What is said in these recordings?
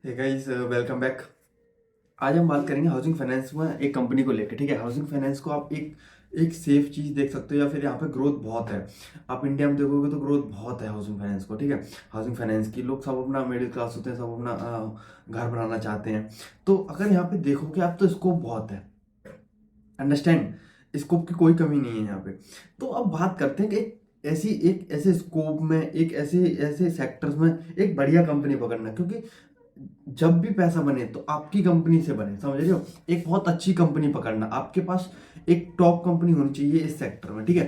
Hey guys, welcome back. आज हम बात करेंगे हाउसिंग फाइनेंस में एक कंपनी को लेकर। ठीक है, हाउसिंग फाइनेंस को आप एक एक सेफ चीज़ देख सकते हो, या फिर यहाँ पे ग्रोथ बहुत है। आप इंडिया में देखोगे तो ग्रोथ बहुत है हाउसिंग फाइनेंस को। ठीक है, हाउसिंग फाइनेंस की लोग सब अपना मिडिल क्लास होते हैं, सब अपना घर बनाना चाहते हैं। तो अगर यहाँ पे देखोगे आप तो स्कोप बहुत है। अंडरस्टैंड, स्कोप की कोई कमी नहीं है यहाँ पे। तो अब बात करते हैं कि एक ऐसे स्कोप में, एक ऐसे ऐसे सेक्टर्स में एक बढ़िया कंपनी पकड़ना, क्योंकि जब भी पैसा बने तो आपकी कंपनी से बने, समझ रहे हो। एक बहुत अच्छी कंपनी पकड़ना, आपके पास एक टॉप कंपनी होनी चाहिए इस सेक्टर में। ठीक है,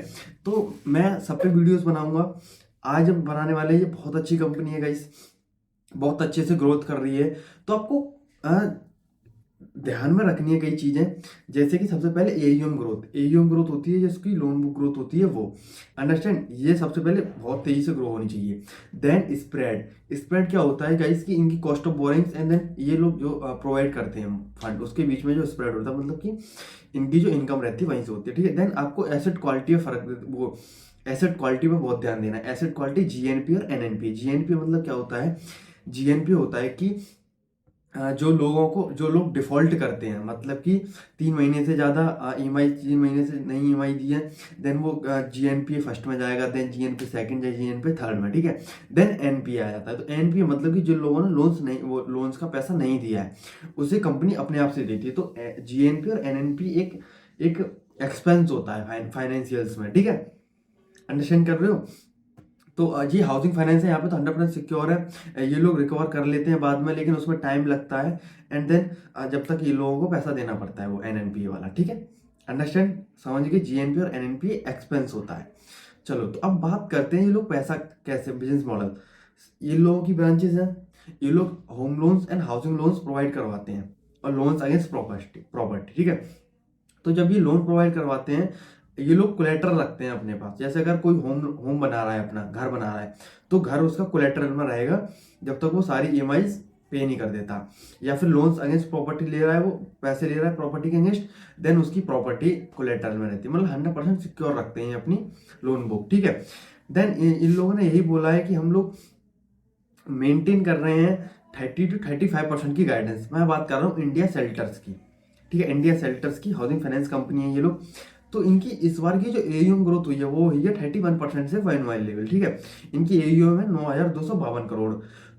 तो मैं सब पे वीडियोस बनाऊंगा। आज हम बनाने वाले हैं, ये बहुत अच्छी कंपनी है गाइस, बहुत अच्छे से ग्रोथ कर रही है। तो आपको ध्यान में रखनी है कई चीजें। जैसे कि सबसे पहले एयूएम ग्रोथ होती है, जिसकी लोन बुक ग्रोथ होती है वो। अंडरस्टैंड, ये सबसे पहले बहुत तेजी से ग्रो होनी चाहिए। Then spread. स्प्रेड क्या होता है गाइस कि इनकी cost of borings, and then ये लोग जो प्रोवाइड करते हैं फंड, उसके बीच में जो स्प्रेड होता है, मतलब कि इनकी जो इनकम रहती है वहीं से होती है। ठीक है, देन आपको एसेट क्वालिटी में वो एसेट क्वालिटी पे बहुत ध्यान देना है। एसेट क्वालिटी जीएनपी और एनएनपी। जीएनपी मतलब क्या होता है? जीएनपी होता है कि जो लोग डिफॉल्ट करते हैं, मतलब कि 3 महीने से ज़्यादा ईएमआई, 3 महीने से नहीं ईएमआई दी है, देन वो जीएनपी फर्स्ट में जाएगा, देन जीएनपी सेकंड या जीएनपी थर्ड में। ठीक है, देन एनपी आ जाता है। तो एनपी मतलब कि जिन लोगों ने लोन्स नहीं, वो लोन्स का पैसा नहीं दिया है, उसे कंपनी अपने आप से देती है। तो जीएनपी और एनएनपी एक एक एक्सपेंस होता है फाइनेंशियल्स में। ठीक है, अंडरस्टैंड कर रहे हो। तो ये हाउसिंग फाइनेंस है, यहाँ पे तो 100% सिक्योर है। ये लोग रिकवर कर लेते हैं बाद में, लेकिन उसमें टाइम लगता है। एंड देन जब तक ये लोगों को पैसा देना पड़ता है, वो एनएनपी वाला। ठीक है, अंडरस्टैंड, समझ गए। जीएनपी और एनएनपी एक्सपेंस होता है। चलो, तो अब बात करते हैं ये लोग पैसा कैसे, बिजनेस मॉडल। ये लोगों की ब्रांचेस हैं। ये लोग home loans and housing loans provide करवाते हैं, और लोन्स अगेंस्ट प्रॉपर्टी। ठीक है, तो जब ये लोन प्रोवाइड करवाते हैं, ये लोग कोलेटरल रखते हैं अपने पास। जैसे अगर कोई होम होम बना रहा है, अपना घर बना रहा है, तो घर उसका कोलेटरल में रहेगा जब तक वो सारी ईएमआई पे नहीं कर देता। या फिर लोन्स अगेंस्ट प्रॉपर्टी ले रहा है, वो पैसे ले रहा है प्रॉपर्टी के अगेंस्ट, देन उसकी प्रॉपर्टी कोलेटरल में रहती है। मतलब 100% सिक्योर रखते हैं अपनी लोन बुक। ठीक है, देन इन लोगों ने यही बोला है कि हम लोग मेंटेन कर रहे हैं 30 to 35% की गाइडेंस। मैं बात कर रहा हूँ इंडिया सेल्टर्स की। ठीक है, इंडिया सेल्टर्स की हाउसिंग फाइनेंस कंपनी है ये लोग। तो इनकी इस बार की जो एयूएम ग्रोथ हुई है, वो हुई है 31% से वाई लेवल। ठीक है, इनकी एयूएम है 9,252 करोड़।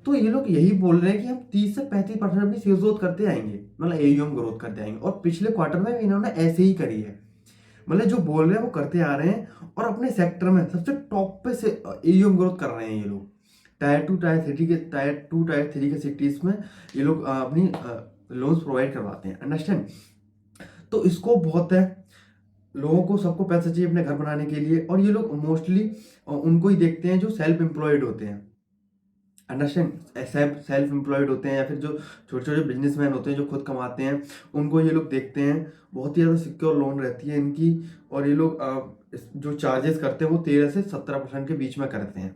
तो ये लोग यही बोल रहे हैं कि हम 30 से 35% अपनी सेल्स ग्रोथ करते आएंगे, मतलब एयूएम ग्रोथ करते आएंगे। और पिछले क्वार्टर में इन्होंने ऐसे ही करी है, मतलब जो बोल रहे हैं वो करते आ रहे हैं। और अपने सेक्टर में सबसे टॉप पे से एयूएम ग्रोथ कर रहे हैं ये लोग। टायर 2 टायर 3 के सिटीज में ये लोग अपनी लोन्स प्रोवाइड करवाते हैं। अंडरस्टैंड, तो इसको बहुत है। लोगों को सबको पैसा चाहिए अपने घर बनाने के लिए, और ये लोग मोस्टली उनको ही देखते हैं जो सेल्फ एम्प्लॉयड होते हैं। अंडरस्टैंड, सेल्फ एम्प्लॉयड होते हैं, या फिर जो छोटे छोटे बिजनेसमैन होते हैं जो खुद कमाते हैं, उनको ये लोग देखते हैं। बहुत ही ज़्यादा सिक्योर लोन रहती है इनकी। और ये लोग जो चार्जेस करते हैं वो 13 से 17% के बीच में करते हैं,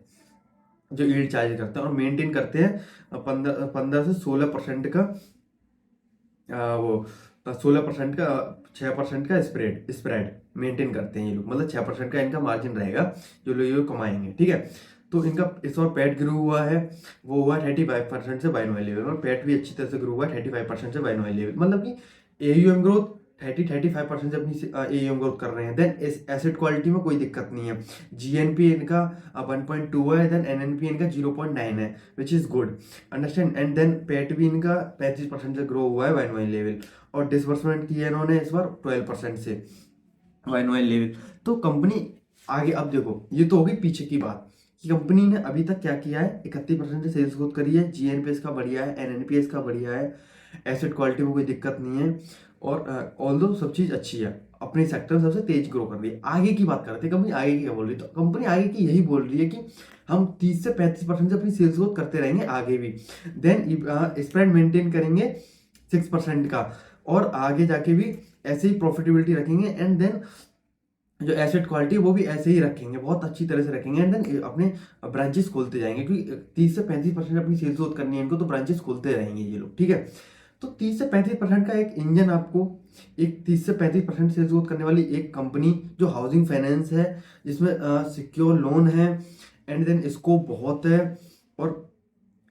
जो यील्ड चार्ज करते हैं। और मेंटेन करते हैं 15 से 16% का वो 16% का 6% का स्प्रेड स्प्रेड मेंटेन करते हैं ये लोग। मतलब 6% का इनका मार्जिन रहेगा जो लोग ये कमाएंगे। ठीक है, तो इनका इस बार पेट ग्रो हुआ है, वो हुआ 35% से बाइनोमियल लेवल में। पेट भी अच्छी तरह से ग्रो हुआ है 35% से बाइनोमियल लेवल, मतलब कि एयूएम ग्रोथ 35% से अपनी एयूएम ग्रोथ कर रहे हैं। देन एसेट क्वालिटी में कोई दिक्कत नहीं है। जीएनपी इनका 1.2 है, देन एनएनपी इनका 0.9 है, which is good. Understand, and then PAT भी इनका 35% से ग्रो हुआ है वाइन लेवल। और डिसबर्समेंट की है इन्होंने इस बार 12% से वाइन लेवल। तो कंपनी आगे, अब देखो, ये तो होगी पीछे की बात कि कंपनी ने अभी तक क्या किया है। 31% से सेल्स ग्रोथ करी है, जीएनपीएस का बढ़िया है, एनएनपीएस का बढ़िया है, एसेट क्वालिटी में कोई दिक्कत नहीं है। और ऑल दो सब चीज अच्छी है, अपने सेक्टर में सबसे तेज ग्रो कर रही है। आगे की बात करते हैं, कंपनी आगे की क्या बोल रही है। तो कंपनी आगे की यही बोल रही है कि हम 30 से 35% से अपनी सेल्स ग्रोथ करते रहेंगे आगे भी। देन स्प्रेड मेंटेन करेंगे 6% का, और आगे जाके भी ऐसे ही प्रॉफिटेबिलिटी रखेंगे। एंड देन जो एसेट क्वालिटी वो भी ऐसे ही रखेंगे, बहुत अच्छी तरह से रखेंगे। एंड देन अपने ब्रांचेस खोलते जाएंगे, क्योंकि 30 से 35% अपनी सेल्स ग्रोथ करनी है इनको, तो ब्रांचेस खोलते रहेंगे ये लोग। ठीक है, तो 30 से 35% का एक इंजन आपको, एक 30 से 35% सेल्स ग्रोथ करने वाली एक कंपनी जो हाउसिंग फाइनेंस है, जिसमें सिक्योर लोन है, एंड देन स्कोप बहुत है, और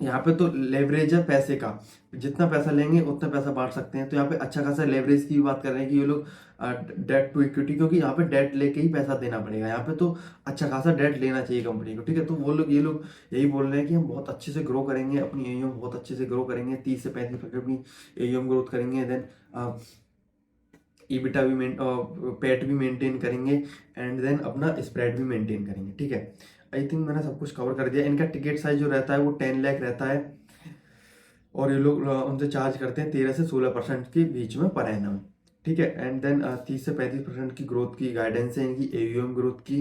यहाँ पे तो लेवरेज है पैसे का, जितना पैसा लेंगे उतना पैसा बांट सकते हैं। तो यहाँ पे अच्छा खासा लेवरेज की भी बात कर रहे हैं कि ये लोग डेट टू इक्विटी, क्योंकि यहाँ पे डेट लेके ही पैसा देना पड़ेगा, यहाँ पे तो अच्छा खासा डेट लेना चाहिए कंपनी को, ठीक है। तो वो लोग ये लोग यही बोल रहे हैं कि हम बहुत अच्छे से ग्रो करेंगे, अपनी एयूएम बहुत अच्छे से ग्रो करेंगे, 30 से 35% अपनी एयूएम ग्रोथ करेंगे, देन ईबिटा भी पैट भी मेंटेन करेंगे, एंड देन अपना स्प्रेड भी मेंटेन करेंगे, ठीक है। आई थिंक मैंने सब कुछ कवर कर दिया। इनका टिकट साइज जो रहता है वो 10 लाख रहता है, और ये लोग उनसे चार्ज करते हैं 13 से 16% के बीच में पर एनम, ठीक है। एंड देन 30 से 35% की ग्रोथ की गाइडेंस है इनकी एयूएम ग्रोथ की,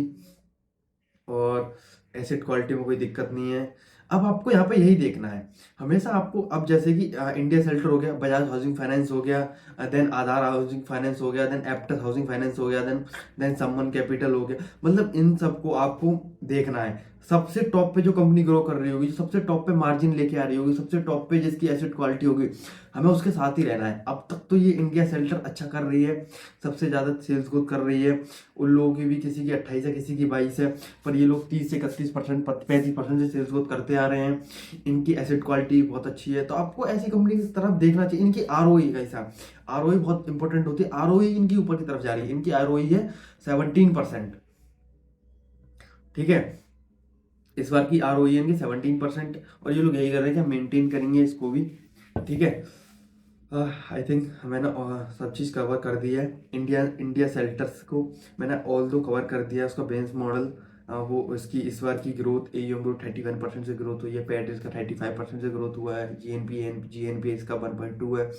और एसेट क्वालिटी में कोई दिक्कत नहीं है। अब आपको यहाँ पे यही देखना है हमेशा आपको, अब जैसे कि इंडिया सेल्टर हो गया, बजाज हाउसिंग फाइनेंस हो गया, देन आधार हाउसिंग फाइनेंस हो गया, देन एप्टस हाउसिंग फाइनेंस हो गया, देन समवन कैपिटल हो गया, मतलब इन सबको आपको देखना है। सबसे टॉप पे जो कंपनी ग्रो कर रही होगी, जो सबसे टॉप पे मार्जिन लेके आ रही होगी, सबसे टॉप पे जिसकी एसेट क्वालिटी होगी, हमें उसके साथ ही रहना है। अब तक तो ये इंडिया सेल्टर अच्छा कर रही है, सबसे ज़्यादा सेल्स ग्रोथ कर रही है, उन लोगों की भी किसी की 28 है, किसी की 22 है, पर ये लोग 30 से 31%, 35% से सेल्स ग्रोथ करते आ रहे हैं। इनकी एसेट क्वालिटी बहुत अच्छी है, तो आपको ऐसी कंपनी की तरफ देखना चाहिए। इनकी आरओई का हिसाब, आरओई बहुत इंपॉर्टेंट होती है, आरओई इनकी ऊपर की तरफ जा रही है, इनकी आरओई है 17%, ठीक है। इस बार की आरओई इनकी 17%, और ये लोग यही कर रहे हैं कि हम मेंटेन करेंगे इसको भी, ठीक है। आई थिंक मैंने सब चीज़ कवर कर दी है। इंडिया इंडिया सेल्टर्स को मैंने ऑल दो कवर कर दिया है, उसका बेंच मॉडल, वो इसकी इस बार की ग्रोथ, एयूएम ग्रोथ 31% से ग्रोथ हुई है, पैट इसका 35% से ग्रोथ हुआ है, जीएनपी इसका 1.2 है।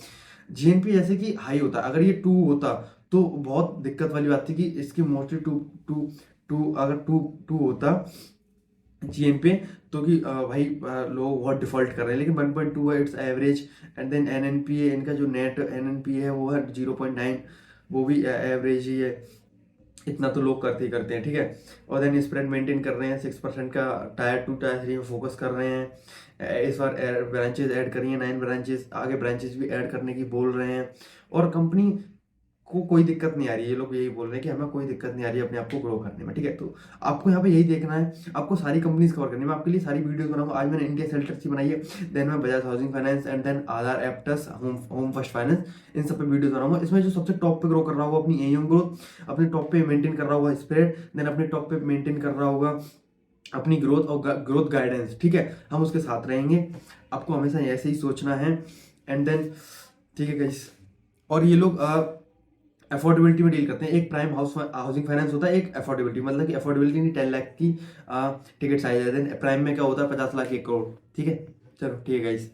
जीएनपी जैसे कि हाई होता, अगर ये 2 होता तो बहुत दिक्कत वाली बात थी कि इसकी मोस्टली टू टू टू अगर टू टू होता जीएन पे, तो कि भाई लोग बहुत डिफॉल्ट कर रहे हैं, लेकिन 1.2 है, इट्स एवरेज। एंड देन एनएनपीए, इनका जो नेट एनएनपीए है वो है 0.9, वो भी एवरेज ही है, इतना तो लोग करते ही करते हैं, ठीक है। और देन स्प्रेड मेंटेन कर रहे हैं 6% का, टायर 2 टायर 3 में फोकस कर रहे हैं। इस बार ब्रांचेज ऐड करी हैं, 9 ब्रांचेज, आगे ब्रांचेज भी ऐड करने की बोल रहे हैं, और कंपनी को कोई दिक्कत नहीं आ रही है। ये लोग यही बोल रहे हैं कि हमें कोई दिक्कत नहीं आ रही है अपने आप को ग्रो करने में, ठीक है। तो आपको यहाँ पे यही देखना है, आपको सारी कंपनीज कवर करनी है। मैं आपके लिए सारी वीडियोस बनाऊंगा, आज मैंने इंडिया सेल्टर्स की बनाई है, देन मैं Bajaj housing finance, and then Aadhar Aptus, Home First Finance, इन सब पे वीडियोस बनाऊंगा। इसमें जो सबसे टॉप पे ग्रो कर रहा होगा अपनी एयूएम ग्रोथ, अपने टॉप पे मेंटेन कर रहा होगा स्प्रेड, देन अपने टॉप पे मेंटेन कर रहा होगा अपनी ग्रोथ और ग्रोथ गाइडेंस, ठीक है, हम उसके साथ रहेंगे। आपको हमेशा ऐसे ही सोचना है, एंड देन ठीक है गाइस। और ये लोग अफोर्डेबिलिटी में डील करते हैं, एक प्राइम हाउसिंग फाइनेंस होता है, एक अफोर्डेबिलिटी, मतलब कि अफोर्डेबिलिटी नहीं 10 लाख की टिकट साइज है, देन प्राइम में क्या होता है 50 लाख 1 करोड़, ठीक है। चलो ठीक है गाइस।